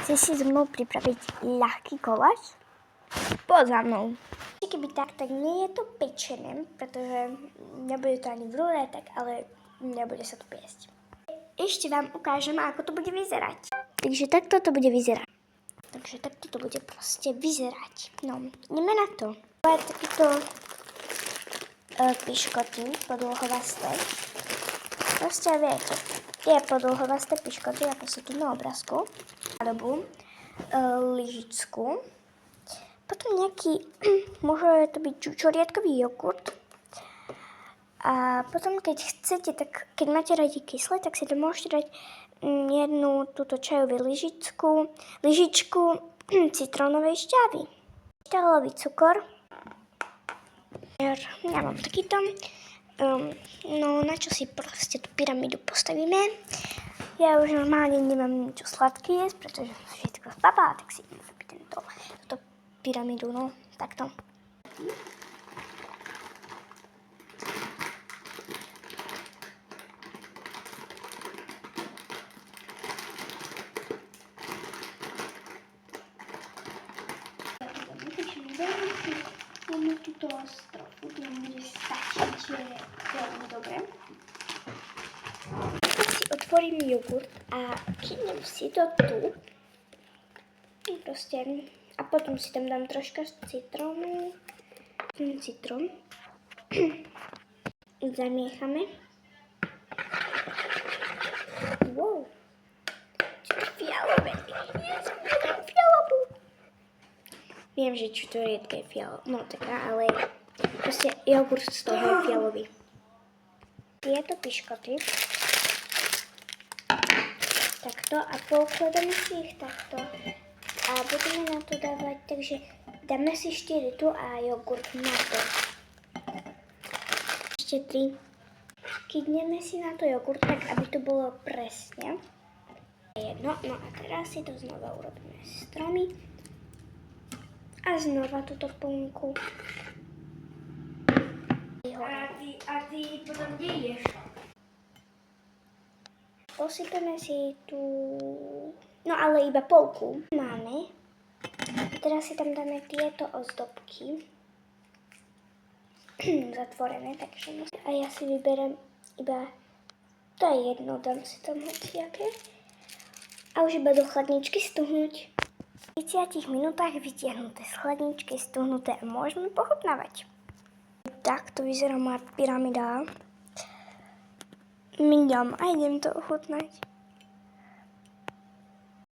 Chceš si so mnou pripraviť ľahký koláč? Poď za mnou. Keby tak nie je to pečené, pretože nebude to ani v rúre, ale nebude sa to piesť. Ešte vám ukážem, ako to bude vyzerať. Takže takto to bude vyzerať. Takže takto to bude proste vyzerať. No, ideme na to. To je takýto piškoty podĺhovasté. Proste viete, tie podĺhovasté piškoty, ako sú tu na obrázku. Alebo lyžičku. Potom nejaký, môže to byť čuriatkový jogurt. A potom, keď chcete, tak keď máte radi kyslé, tak si to môžete dať jednu túto čajovú lyžičku citrónovej šťavy. Šťavový cukor. Ja mám takýto. No, na čo si proste tú pyramídu postavíme. Ja už normálne nemám niečo sladké jesť, pretože všetko spapá, tak si idem túto pyramídu, no, takto. Máme túto strofu, to nám bude stačiť, že veľmi dobre. Teraz si otvorím jogurt a kýdnem si to tu. Proste. A potom si tam dám troška citrónu. Citrón. Zamiechame. Wow. Čo to fialové? Ja som takú fialovú. Viem, že čutoriedka je fialová. No taká, ale proste jogurt z toho je fialový. Tieto piškoty. Takto a poukladáme si ich takto. A budeme na to dávať, takže dáme si 4 tu a jogurt na to. Ešte 3. Kýdneme si na to jogurt, tak aby to bolo presne jedno. No a teraz si to znova urobíme stromy. A znova túto plnku. A ty potom kde ideš? Posypeme si tu, no ale iba polku. Máme. A teraz si tam dáme tieto ozdobky. Zatvorené, takže a ja si vyberem iba, to je jedno, dám si tam hociaké. A už iba do chladničky stuhnúť. V 30 minútach vytiahnuté z chladničky, stuhnuté a môžeme pochutnávať. Takto vyzerá moja pyramida. Mňam a idem to ochutnať.